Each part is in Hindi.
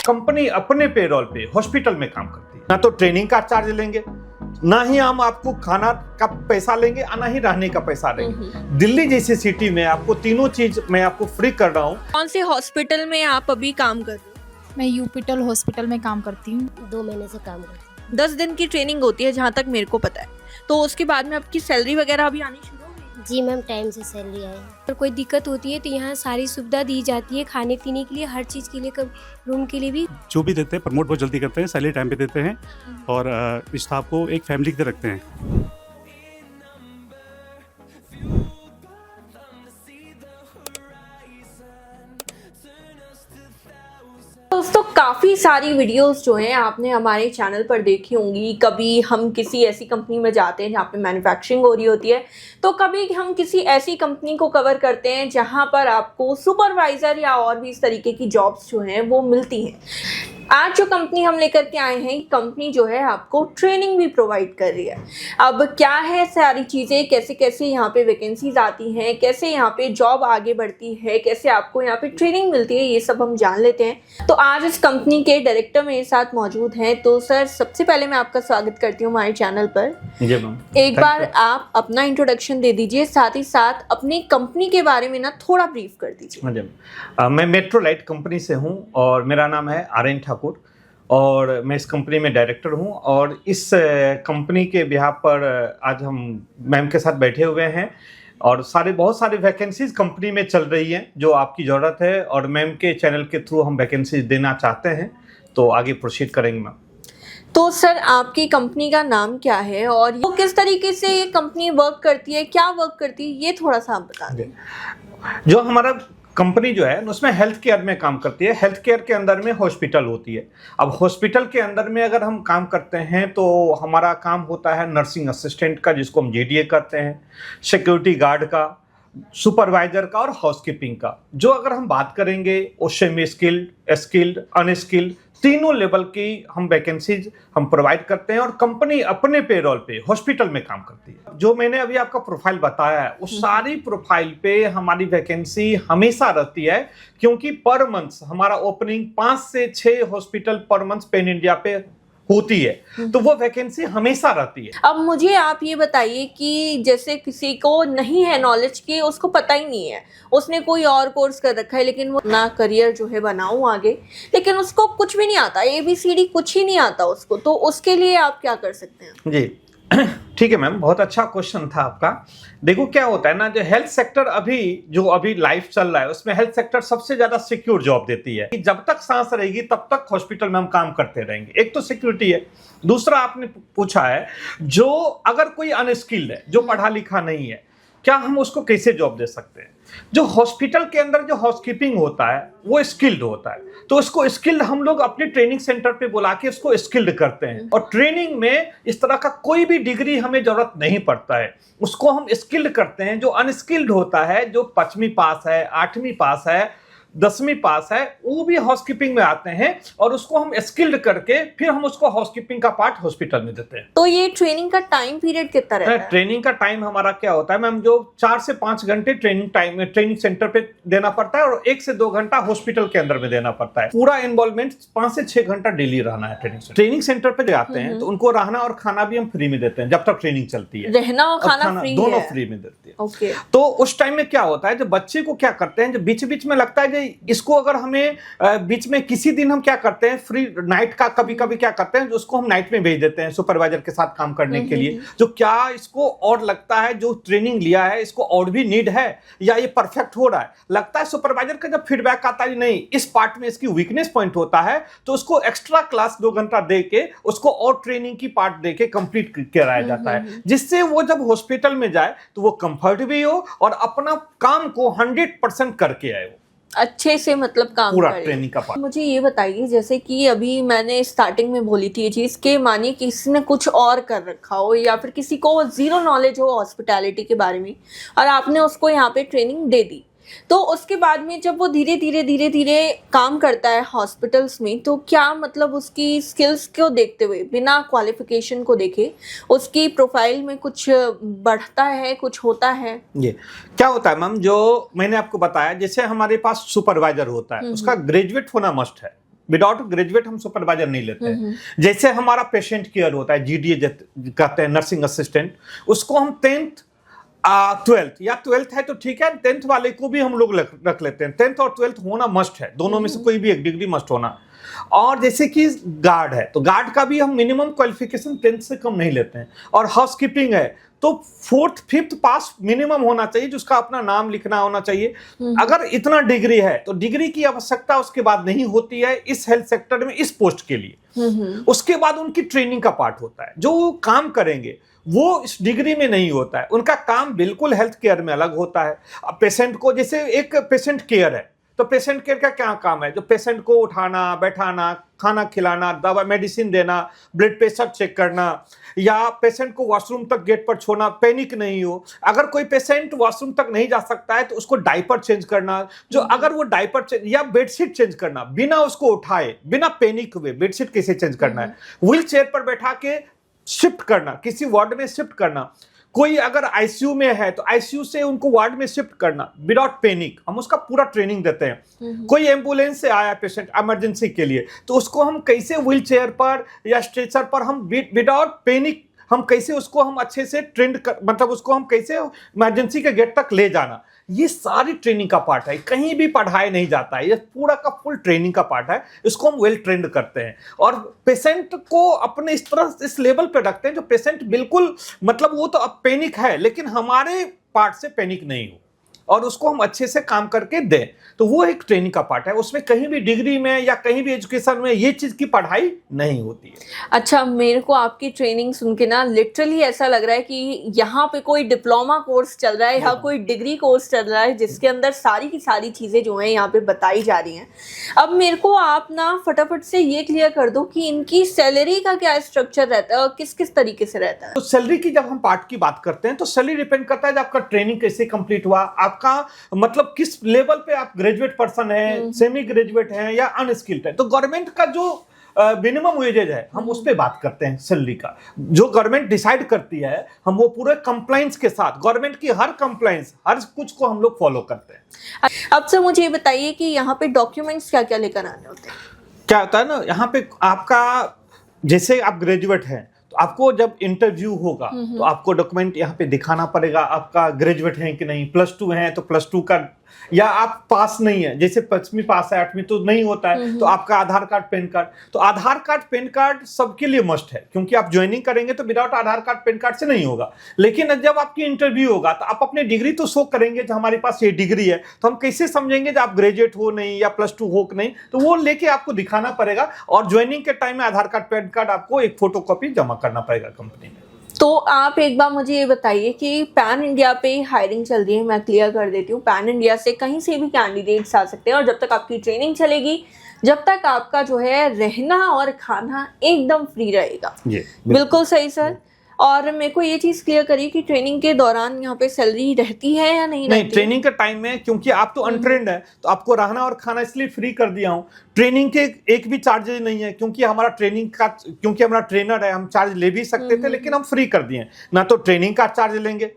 कंपनी अपने पेरोल पे हॉस्पिटल में काम करती है। ना तो ट्रेनिंग का चार्ज लेंगे, ना ही हम आपको खाना का पैसा लेंगे, ना ही रहने का पैसा लेंगे। दिल्ली जैसी सिटी में आपको तीनों चीज मैं आपको फ्री कर रहा हूँ। कौन से हॉस्पिटल में आप अभी काम कर रहे हो? मैं यूपिटल हॉस्पिटल में काम करती हूँ। 2 महीने से काम करती हूँ। 10 दिन की ट्रेनिंग होती है जहाँ तक मेरे को पता है, तो उसके बाद में आपकी सैलरी वगैरह अभी आनी शुरू हो गई? जी मैम, टाइम से सैलरी आई है। अगर कोई दिक्कत होती है तो यहाँ सारी सुविधा दी जाती है, खाने पीने के लिए, हर चीज़ के लिए, रूम के लिए भी। जो भी देते हैं प्रमोट बहुत जल्दी करते हैं, सैलरी टाइम पे देते हैं और स्टाफ को एक फैमिली की तरह रखते हैं। दोस्तों, काफ़ी सारी वीडियोस जो हैं आपने हमारे चैनल पर देखी होंगी। कभी हम किसी ऐसी कंपनी में जाते हैं जहाँ पे मैन्युफैक्चरिंग हो रही होती है, तो कभी हम किसी ऐसी कंपनी को कवर करते हैं जहाँ पर आपको सुपरवाइज़र या और भी इस तरीके की जॉब्स जो हैं वो मिलती हैं। आज जो कंपनी हम लेकर के आए हैं, कंपनी जो है आपको ट्रेनिंग भी प्रोवाइड कर रही है। अब क्या है सारी चीज़ें, कैसे कैसे यहाँ पे वैकेंसीज आती हैं, कैसे यहाँ पे जॉब आगे बढ़ती है, कैसे आपको यहाँ पे ट्रेनिंग मिलती है, ये सब हम जान लेते हैं। तो आज इस कंपनी के डायरेक्टर मेरे साथ मौजूद हैं। तो सर, सबसे पहले मैं आपका स्वागत करती हूँ हमारे चैनल पर। जी मैम। एक बार आप अपना इंट्रोडक्शन दे दीजिए, साथ ही साथ अपनी कंपनी के बारे में ना थोड़ा ब्रीफ कर दीजिए। मैं मेट्रोलाइट कंपनी से हूँ और मेरा नाम है आर्यन ठाकुर और मैं इस कंपनी में डायरेक्टर हूँ। और इस कंपनी के बिहाफ पर आज हम मैम के साथ बैठे हुए हैं और बहुत सारे वैकेंसीज कंपनी में चल रही हैं जो आपकी ज़रूरत है, और मैम के चैनल के थ्रू हम वैकेंसीज देना चाहते हैं। तो आगे प्रोसीड करेंगे मैम। तो सर, आपकी कंपनी का नाम क्या है और वो किस तरीके से ये कंपनी वर्क करती है, क्या वर्क करती है, ये थोड़ा सा आप बता दें। जो हमारा कंपनी जो है उसमें हेल्थ केयर में काम करती है। हेल्थ केयर के अंदर में हॉस्पिटल होती है। अब हॉस्पिटल के अंदर में अगर हम काम करते हैं तो हमारा काम होता है नर्सिंग असिस्टेंट का, जिसको हम जेडीए करते हैं, सिक्योरिटी गार्ड का, सुपरवाइजर का और हाउसकीपिंग का। जो अगर हम बात करेंगे वो सेमी स्किल्ड, स्किल्ड, अनस्किल्ड तीनों लेवल की हम वैकेंसीज हम प्रोवाइड करते हैं और कंपनी अपने पेरोल पे हॉस्पिटल में काम करती है। जो मैंने अभी आपका प्रोफाइल बताया है उस सारी प्रोफाइल पे हमारी वैकेंसी हमेशा रहती है, क्योंकि पर मंथ हमारा ओपनिंग 5 से 6 hospital per month pen India पे होती है, तो वो वैकेंसी हमेशा रहती है। अब मुझे आप ये बताइए कि जैसे किसी को नहीं है नॉलेज की, उसको पता ही नहीं है, उसने कोई और कोर्स कर रखा है लेकिन वो अपना करियर जो है बनाऊं आगे, लेकिन उसको कुछ भी नहीं आता, ABCD कुछ ही नहीं आता उसको, तो उसके लिए आप क्या कर सकते हैं? जी ठीक है मैम, बहुत अच्छा क्वेश्चन था आपका। देखो क्या होता है ना, जो हेल्थ सेक्टर अभी लाइफ चल रहा है उसमें हेल्थ सेक्टर सबसे ज्यादा सिक्योर जॉब देती है। जब तक सांस रहेगी तब तक हॉस्पिटल में हम काम करते रहेंगे। एक तो सिक्योरिटी है, दूसरा आपने पूछा है जो अगर कोई अनस्किल्ड है, जो पढ़ा लिखा नहीं है, क्या हम उसको कैसे जॉब दे सकते हैं। जो हॉस्पिटल के अंदर जो हाउसकीपिंग होता है वो स्किल्ड होता है, तो उसको स्किल्ड हम लोग अपने ट्रेनिंग सेंटर पे बुला के उसको स्किल्ड करते हैं। और ट्रेनिंग में इस तरह का कोई भी डिग्री हमें जरूरत नहीं पड़ता है, उसको हम स्किल्ड करते हैं। जो अनस्किल्ड होता है, जो 5वीं पास है, 8वीं पास है, 10वीं पास है, वो भी हाउसकीपिंग में आते हैं और उसको हम स्किल्ड करके फिर हम उसको हाउसकीपिंग का पार्ट हॉस्पिटल में देते हैं। तो ये ट्रेनिंग का टाइम पीरियड कितना रहता है? ट्रेनिंग का टाइम हमारा क्या होता है मैम, जो 4 से 5 घंटे ट्रेनिंग सेंटर पे देना पड़ता है और 1 से 2 घंटा हॉस्पिटल के अंदर में देना पड़ता है। पूरा इन्वॉल्वमेंट 5 से 6 घंटा डेली रहना है ट्रेनिंग सेंटर पे जाते हैं, तो उनको रहना और खाना भी हम फ्री में देते हैं जब तक ट्रेनिंग चलती है। रहना और खाना फ्री दोनों है? फ्री में देते हैं। ओके। तो उस टाइम में क्या होता है, जो बच्चे को क्या करते हैं, जो बीच बीच में लगता है जो इसको अगर हमें बीच में किसी दिन हम क्या करते हैं, फ्री नाइट का कभी कभी क्या करते हैं, उसको हम नाइट में भेज देते हैं सुपरवाइजर के साथ काम करने के लिए। जो क्या इसको और लगता है, जो ट्रेनिंग लिया है इसको और भी नीड है या ये परफेक्ट हो रहा है, लगता है सुपरवाइजर का जब फीडबैक आता है नहीं इस पार्ट में इसकी वीकनेस पॉइंट होता है, तो उसको एक्स्ट्रा क्लास 2 घंटा दे के उसको और ट्रेनिंग की पार्ट दे के कंप्लीट कराया जाता है, जिससे वो जब हॉस्पिटल में जाए तो वो कंफर्ट भी हो और अपना काम को 100% करके आए, वो अच्छे से मतलब काम पूरा करे। ट्रेनिंग का पार्ट। मुझे ये बताइए, जैसे कि अभी मैंने स्टार्टिंग में बोली थी ये चीज़ कि मानिए किसी ने कुछ और कर रखा हो या फिर किसी को जीरो नॉलेज हो हॉस्पिटैलिटी के बारे में और आपने उसको यहाँ पे ट्रेनिंग दे दी, तो उसके बाद में जब वो धीरे धीरे काम करता है हॉस्पिटल्स में, तो क्या मतलब उसकी स्किल्स को देखते हुए, बिना क्वालिफिकेशन को देखे, उसकी प्रोफाइल में कुछ बढ़ता है, कुछ होता है? ये क्या होता है मैम, जो मैंने आपको बताया, जैसे हमारे पास सुपरवाइजर होता है उसका ग्रेजुएट होना मस्ट है, विदाउट ग्रेजुएट हम सुपरवाइजर नहीं लेते हैं। जैसे हमारा पेशेंट केयर होता है, जीडीए कहते हैं, नर्सिंग असिस्टेंट, उसको हम 10th 12th या 12th है तो ठीक है, 10th वाले को भी हम लोग रख लेते हैं। 10th और 12th होना मस्ट है, दोनों में से कोई भी एक डिग्री मस्ट होना। और जैसे कि गार्ड है तो गार्ड का भी हम मिनिमम क्वालिफिकेशन 10th से कम नहीं लेते हैं। और हाउसकीपिंग है तो 4th 5th पास मिनिमम होना चाहिए, जिसका अपना नाम लिखना होना चाहिए। अगर इतना डिग्री है तो डिग्री की आवश्यकता उसके बाद नहीं होती है इस हेल्थ सेक्टर में, इस पोस्ट के लिए। उसके बाद उनकी ट्रेनिंग का पार्ट होता है, जो वो काम करेंगे वो इस डिग्री में नहीं होता है। उनका काम बिल्कुल हेल्थ केयर में अलग होता है। अब पेशेंट को, जैसे एक पेशेंट केयर है तो पेशेंट केयर का क्या काम है, जो पेशेंट को उठाना, बैठाना, खाना खिलाना, दवा मेडिसिन देना, ब्लड प्रेशर चेक करना, या पेशेंट को वॉशरूम तक गेट पर छोड़ना, पैनिक नहीं हो। अगर कोई पेशेंट वॉशरूम तक नहीं जा सकता है तो उसको डायपर चेंज करना, जो अगर वो डायपर चेंज या बेडशीट चेंज करना बिना उसको उठाए, बिना पैनिक हुए बेडशीट कैसे चेंज करना है, व्हील चेयर पर बैठा के शिफ्ट करना, किसी वार्ड में शिफ्ट करना। कोई अगर आईसीयू में है तो आईसीयू से उनको वार्ड में शिफ्ट करना विदाउट पैनिक, हम उसका पूरा ट्रेनिंग देते हैं। कोई एम्बुलेंस से आया पेशेंट इमरजेंसी के लिए तो उसको हम कैसे व्हील चेयर पर या स्ट्रेचर पर हम विदाउट पैनिक हम कैसे उसको हम अच्छे से मतलब उसको हम कैसे इमरजेंसी के गेट तक ले जाना, ये सारी ट्रेनिंग का पार्ट है। कहीं भी पढ़ाया नहीं जाता है, ये पूरा का फुल ट्रेनिंग का पार्ट है। इसको हम वेल ट्रेंड करते हैं और पेशेंट को अपने इस तरह इस लेवल पे रखते हैं जो पेशेंट बिल्कुल, मतलब वो तो अब पैनिक है लेकिन हमारे पार्ट से पैनिक नहीं हो, और उसको हम अच्छे से काम करके दें। तो वो एक ट्रेनिंग का पार्ट है, उसमें कहीं भी डिग्री में या कहीं भी एजुकेशन में ये चीज़ की पढ़ाई नहीं होती है। अच्छा, मेरे को आपकी ट्रेनिंग सुन के ना लिटरली ऐसा लग रहा है कि यहाँ पे कोई डिप्लोमा कोर्स चल रहा है या कोई डिग्री कोर्स चल रहा है जिसके अंदर सारी की सारी चीज़ें जो हैं यहाँ पे बताई जा रही हैं। अब मेरे को आप ना फटाफट से ये क्लियर कर दो कि इनकी सैलरी का क्या स्ट्रक्चर रहता है और किस किस तरीके से रहता है। तो सैलरी की जब हम पार्ट की बात करते हैं तो सैलरी डिपेंड करता है कि आपका ट्रेनिंग कैसे कंप्लीट हुआ, आपका मतलब किस लेवल पे आप ग्रेजुएट पर्सन है, सेमी ग्रेजुएट है या अनस्किल्ड है। तो गवर्नमेंट का जो मिनिमम वेजेज है हम उस पे बात करते हैं सैलरी का, जो गवर्नमेंट डिसाइड करती है हम वो पूरे कंप्लाइंस के साथ, गवर्नमेंट की हर कंप्लाइंस हर कुछ को हम लोग फॉलो करते हैं। अब से मुझे ये बताइए कि यहाँ पे डॉक्यूमेंट्स क्या क्या लेकर आने होते हैं। क्या होता है ना, यहाँ पे आपका जैसे आप ग्रेजुएट हैं तो आपको जब इंटरव्यू होगा तो आपको डॉक्यूमेंट यहाँ पे दिखाना पड़ेगा, आपका ग्रेजुएट है कि नहीं, +2 है तो +2 का, या आप पास नहीं है, जैसे 5वीं पास है 8वीं तो नहीं होता है तो आपका आधार कार्ड पैन कार्ड। तो आधार कार्ड पैन कार्ड सबके लिए मस्ट है, क्योंकि आप ज्वाइनिंग करेंगे तो विदाउट आधार कार्ड पैन कार्ड से नहीं होगा। लेकिन जब आपकी इंटरव्यू होगा तो आप अपनी डिग्री तो शो करेंगे जो हमारे पास ये डिग्री है, तो हम कैसे समझेंगे जब आप ग्रेजुएट हो नहीं या +2 हो नहीं, तो वो लेके आपको दिखाना पड़ेगा। और ज्वाइनिंग के टाइम में आधार कार्ड पैन कार्ड आपको एक फोटोकॉपी जमा करना पड़ेगा कंपनी में। तो आप एक बार मुझे ये बताइए कि पैन इंडिया पे हायरिंग चल रही है, मैं क्लियर कर देती हूँ, पैन इंडिया से कहीं से भी कैंडिडेट्स आ सकते हैं और जब तक आपकी ट्रेनिंग चलेगी, जब तक आपका जो है रहना और खाना एकदम फ्री रहेगा। बिल्कुल सही सर। और मेरे को ये चीज़ क्लियर करिए कि ट्रेनिंग के दौरान यहाँ पे सैलरी रहती है या नहीं रहती? ट्रेनिंग के टाइम में क्योंकि आप तो अनट्रेंड है तो आपको रहना और खाना इसलिए फ्री कर दिया हूँ। ट्रेनिंग के एक भी चार्जेज नहीं है, क्योंकि हमारा ट्रेनिंग का, क्योंकि हमारा ट्रेनर है, हम चार्ज ले भी सकते थे लेकिन हम फ्री कर दिए। ना तो ट्रेनिंग का चार्ज लेंगे,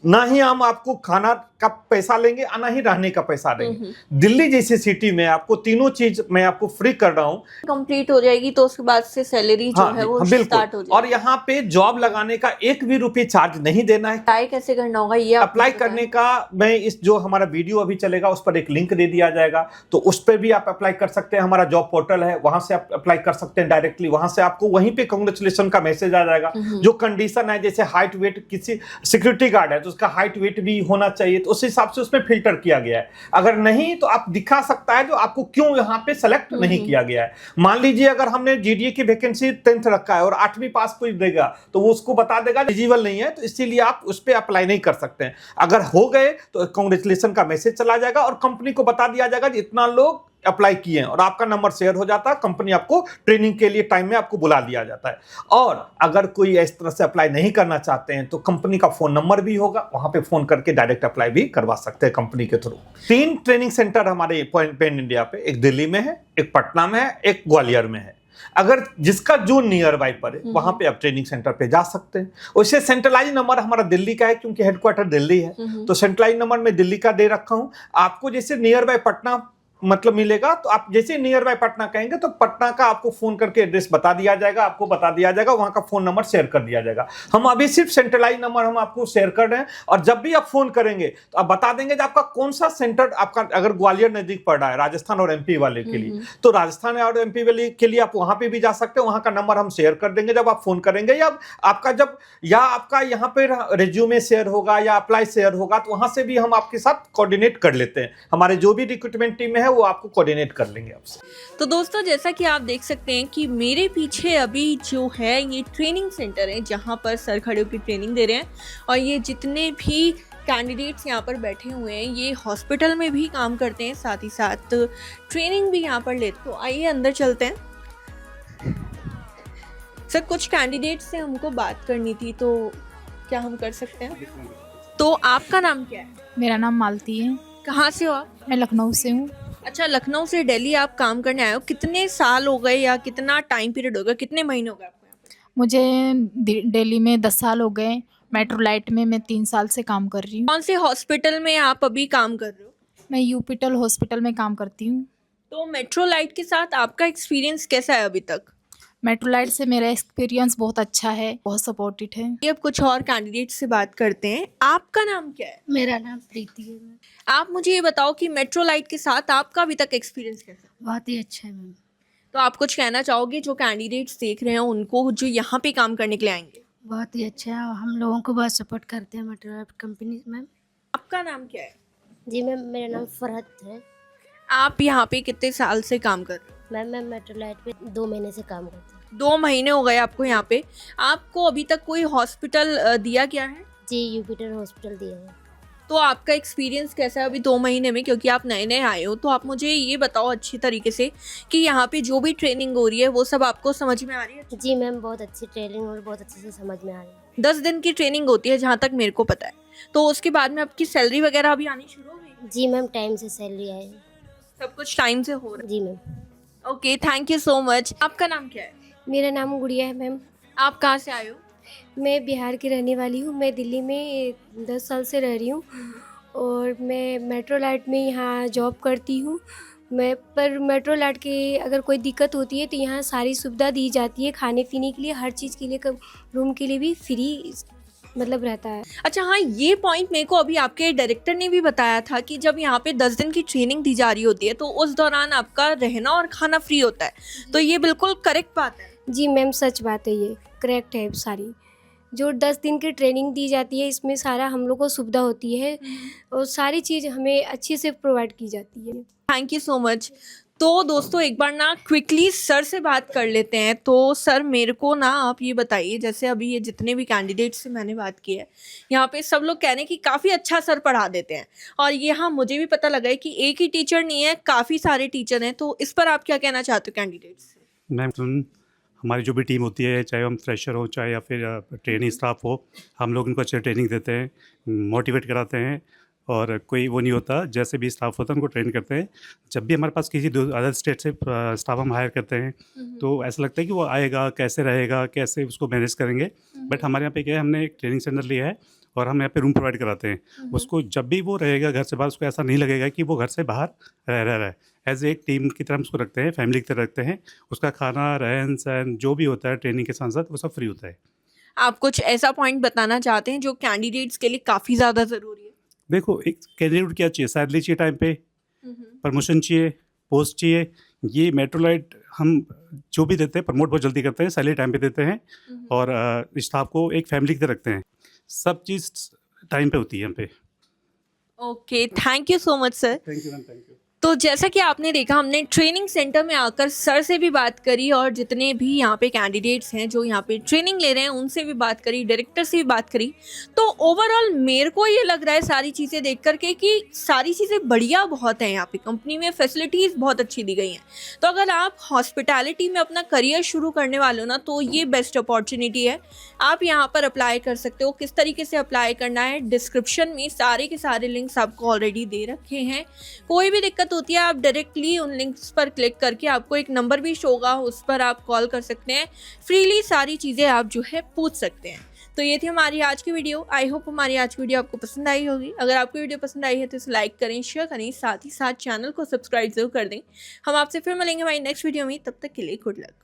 ना ही हम आपको खाना का पैसा लेंगे, ना ही रहने का पैसा लेंगे। दिल्ली जैसी सिटी में आपको तीनों चीज मैं आपको फ्री कर रहा हूँ। कंप्लीट हो जाएगी तो उसके बाद से सैलरी जो है वो स्टार्ट हो जाएगी। और यहाँ पे जॉब लगाने का 1 भी रुपये चार्ज नहीं देना है। अप्लाई कैसे करना होगा ये अप्लाई करने का मैं इस जो हमारा वीडियो अभी चलेगा उस पर एक लिंक दे दिया जाएगा, तो उस पर भी आप अप्लाई कर सकते हैं। हमारा जॉब पोर्टल है, वहां से आप अप्लाई कर सकते हैं डायरेक्टली। वहां से आपको वहीं पे कांग्रेचुलेशन का मैसेज आ जाएगा। जो कंडीशन है, जैसे हाइट वेट, किसी सिक्योरिटी गार्ड है तो उसका हाइट वेट भी होना चाहिए, तो उस हिसाब से उसमें फिल्टर किया गया है। अगर नहीं तो आप दिखा सकता है जो आपको क्यों यहाँ पे सेलेक्ट नहीं किया गया है। मान लीजिए अगर हमने जीडीए की वैकेंसी 10th रखा है और 8वीं पास कोई देगा तो वो उसको बता देगा एलिजिबल नहीं है, तो इसीलिए आप उस पर अप्लाई नहीं कर सकते हैं। अगर हो गए तो कांग्रेचुलेशन का मैसेज चला जाएगा और कंपनी को बता दिया जाएगा इतना लोग अप्लाई किए हैं और आपका नंबर शेयर हो जाता है। कंपनी आपको ट्रेनिंग के लिए टाइम में आपको बुला लिया जाता है। और अगर कोई इस तरह से अप्लाई नहीं करना चाहते हैं तो कंपनी का फोन नंबर भी होगा, वहां पे फोन करके डायरेक्ट अप्लाई भी करवा सकते हैं कंपनी के थ्रू। 3 ट्रेनिंग सेंटर हमारे पैन इंडिया पे, एक दिल्ली में है, एक पटना में है, एक ग्वालियर में है। अगर जिसका जो नियर बाई पड़े वहां पे आप ट्रेनिंग सेंटर पे जा सकते हैं। वैसे सेंट्रलाइज नंबर हमारा दिल्ली का है क्योंकि हेडक्वार्टर दिल्ली है, तो सेंट्रलाइज नंबर मैं दिल्ली का दे रखा हूं। आपको जैसे नियर बाई पटना मतलब मिलेगा, तो आप जैसे नियर बाय पटना कहेंगे तो पटना का आपको फोन करके एड्रेस बता दिया जाएगा, आपको बता दिया जाएगा, वहां का फोन नंबर शेयर कर दिया जाएगा। हम अभी सिर्फ सेंट्रलाइज नंबर हम आपको शेयर कर रहे हैं, और जब भी आप फोन करेंगे तो आप बता देंगे कि आपका कौन सा सेंटर, आपका अगर ग्वालियर नजदीक पड़ रहा है राजस्थान और एमपी वाले के लिए, तो राजस्थान और एमपी वाले के लिए आप वहां पे भी जा सकते हैं, वहां का नंबर हम शेयर कर देंगे जब आप फोन करेंगे, या आपका जब या आपका यहाँ पे रिज्यूमे शेयर होगा या अप्लाई शेयर होगा, तो वहां से भी हम आपके साथ कोऑर्डिनेट कर लेते हैं। हमारे जो भी रिक्रूटमेंट टीम है वो आपको कोऑर्डिनेट कर लेंगे आपसे। तो दोस्तों, जैसा कि आप देख सकते हैं कि मेरे पीछे अभी जो है ये ट्रेनिंग सेंटर है जहां पर सर खड़े होकर ट्रेनिंग दे रहे हैं, और ये जितने भी कैंडिडेट्स यहाँ पर बैठे हुए हैं ये हॉस्पिटल में भी काम करते हैं, साथ ही साथ ट्रेनिंग भी यहाँ पर लेते। तो आइए अंदर चलते हैं। सर, कुछ कैंडिडेट से हमको बात करनी थी, तो क्या हम कर सकते हैं? तो आपका नाम क्या है? मेरा नाम मालती है। कहाँ से हो आप? मैं लखनऊ से हूँ। अच्छा, लखनऊ से दिल्ली आप काम करने आए हो। कितने साल हो गए या कितना टाइम पीरियड हो गया, कितने महीने हो गए आपको यहाँ पे? मुझे दिल्ली में 10 साल हो गए। मेट्रोलाइट में मैं 3 साल से काम कर रही हूँ। कौन से हॉस्पिटल में आप अभी काम कर रहे हो? मैं यूपिटल हॉस्पिटल में काम करती हूँ। तो मेट्रोलाइट के साथ आपका एक्सपीरियंस कैसा है अभी तक? मेट्रोलाइट से मेरा एक्सपीरियंस बहुत अच्छा है, बहुत सपोर्टिव है। ये अब कुछ और कैंडिडेट से बात करते हैं। आपका नाम क्या है? मेरा नाम प्रीति है मैम। आप मुझे ये बताओ कि मेट्रोलाइट के साथ आपका अभी तक एक्सपीरियंस कैसा है? बहुत ही अच्छा है मैम। तो आप कुछ कहना चाहोगे जो कैंडिडेट्स देख रहे हैं उनको, जो यहाँ पे काम करने के लिए आएंगे? बहुत ही अच्छा है और हम लोगों को बहुत सपोर्ट करते हैं मेट्रोलाइट कंपनी मैम। आपका नाम क्या है? जी मैम, मेरा नाम फरहत है। आप यहाँ पे कितने साल से काम कर रहे हो? मैम मैं मेट्रोलाइट पे 2 महीने से काम करती हूँ। 2 महीने हो गए आपको यहाँ पे। आपको अभी तक कोई हॉस्पिटल दिया गया है? जी, यूपिटर हॉस्पिटल दिया है। तो आपका एक्सपीरियंस कैसा है अभी 2 महीने में, क्योंकि आप नए नए आए हो? तो आप मुझे ये बताओ अच्छी तरीके से कि यहाँ पे जो भी ट्रेनिंग हो रही है वो सब आपको समझ में आ रही है? जी मैम, बहुत अच्छी ट्रेनिंग और बहुत अच्छे से समझ में आ रही है। 10 दिन की ट्रेनिंग होती है जहाँ तक मेरे को पता है। तो उसके बाद में आपकी सैलरी वगैरह अभी आनी शुरू हो गई? जी मैम, टाइम से सैलरी आई है। सब कुछ टाइम से हो रहा जी मैम। है? Okay, thank you so much. आपका नाम क्या है? मेरा नाम गुड़िया है मैम। आप कहाँ से आए हो? मैं बिहार की रहने वाली हूँ। मैं दिल्ली में 10 साल से रह रही हूँ और मैं मेट्रोलाइट में यहाँ जॉब करती हूँ। पर मेट्रोलाइट के अगर कोई दिक्कत होती है तो यहाँ सारी सुविधा दी जाती है, खाने पीने के लिए, हर चीज़ के लिए, रूम के लिए भी फ्री मतलब रहता है। अच्छा हाँ, ये पॉइंट मेरे को अभी आपके डायरेक्टर ने भी बताया था कि जब यहाँ पे 10 दिन की ट्रेनिंग दी जा रही होती है तो उस दौरान आपका रहना और खाना फ्री होता है। तो ये बिल्कुल करेक्ट बात है? जी मैम, सच बात है, ये करेक्ट है। सारी जो 10 दिन की ट्रेनिंग दी जाती है इसमें सारा हम लोग को सुविधा होती है और सारी चीज़ हमें अच्छे से प्रोवाइड की जाती है। Thank you so much. तो दोस्तों, एक बार ना क्विकली सर से बात कर लेते हैं। तो सर, मेरे को ना आप ये बताइए, जैसे अभी ये जितने भी कैंडिडेट से मैंने बात की है यहाँ पे सब लोग कह रहे हैं कि काफ़ी अच्छा सर पढ़ा देते हैं, और ये हाँ मुझे भी पता लगा है कि एक ही टीचर नहीं है, काफ़ी सारे टीचर हैं। तो इस पर आप क्या कहना चाहते हो कैंडिडेट्स से? मैम, हमारी जो भी टीम होती है, चाहे हम फ्रेशर हो चाहे या फिर ट्रेनिंग स्टाफ हो, हम लोग उनको अच्छे ट्रेनिंग देते हैं, मोटिवेट कराते हैं, और कोई वो नहीं होता, जैसे भी स्टाफ होता है उनको ट्रेन करते हैं। जब भी हमारे पास किसी अदर स्टेट से स्टाफ हम हायर करते हैं तो ऐसा लगता है कि वो आएगा, कैसे रहेगा, कैसे उसको मैनेज करेंगे। बट हमारे यहाँ पे क्या है, हमने एक ट्रेनिंग सेंटर लिया है और हम यहाँ पे रूम प्रोवाइड कराते हैं। उसको जब भी वो रहेगा घर से बाहर, उसको ऐसा नहीं लगेगा कि वो घर से बाहर रह रहा है। एज एक टीम की तरह हम उसको रखते हैं, फैमिली की तरह रखते हैं। उसका खाना, रहन सहन जो भी होता है ट्रेनिंग के साथ साथ, वो सब फ्री होता है। आप कुछ ऐसा पॉइंट बताना चाहते हैं जो कैंडिडेट्स के लिए काफ़ी ज़्यादा ज़रूरी है? देखो, एक कैंडिडेट क्या चाहिए, सैलरी चाहिए टाइम पे, प्रमोशन चाहिए, पोस्ट चाहिए। ये मेट्रोलाइट हम जो भी देते हैं, प्रमोट बहुत जल्दी करते हैं, सैलरी टाइम पे देते हैं, और स्टाफ को एक फैमिली की तरह रखते हैं। सब चीज़ टाइम पे होती है यहाँ पे। Okay, thank you so much sir. Thank you ma'am, thank you. तो जैसा कि आपने देखा, हमने ट्रेनिंग सेंटर में आकर सर से भी बात करी और जितने भी यहाँ पे कैंडिडेट्स हैं जो यहाँ पे ट्रेनिंग ले रहे हैं उनसे भी बात करी, डायरेक्टर से भी बात करी। तो ओवरऑल मेरे को ये लग रहा है सारी चीज़ें देख करके कि सारी चीज़ें बढ़िया बहुत हैं। यहाँ पे कंपनी में फैसिलिटीज़ बहुत अच्छी दी गई हैं। तो अगर आप हॉस्पिटैलिटी में अपना करियर शुरू करने वाले हो ना, तो ये बेस्ट अपॉर्चुनिटी है। आप यहाँ पर अप्लाई कर सकते हो। किस तरीके से अप्लाई करना है, डिस्क्रिप्शन में सारे के सारे लिंक्स आपको ऑलरेडी दे रखे हैं। कोई भी दिक्कत होती है आप डायरेक्टली उन लिंक्स पर क्लिक करके, आपको एक नंबर भी शो होगा, उस पर आप कॉल कर सकते हैं। फ्रीली सारी चीज़ें आप जो है पूछ सकते हैं। तो ये थी हमारी आज की वीडियो। आई होप हमारी आज की वीडियो आपको पसंद आई होगी। अगर आपको वीडियो पसंद आई है तो इसे लाइक करें, शेयर करें, साथ ही साथ चैनल को सब्सक्राइब जरूर कर दें। हम आपसे फिर मिलेंगे हमारी नेक्स्ट वीडियो में, तब तक के लिए गुड लक।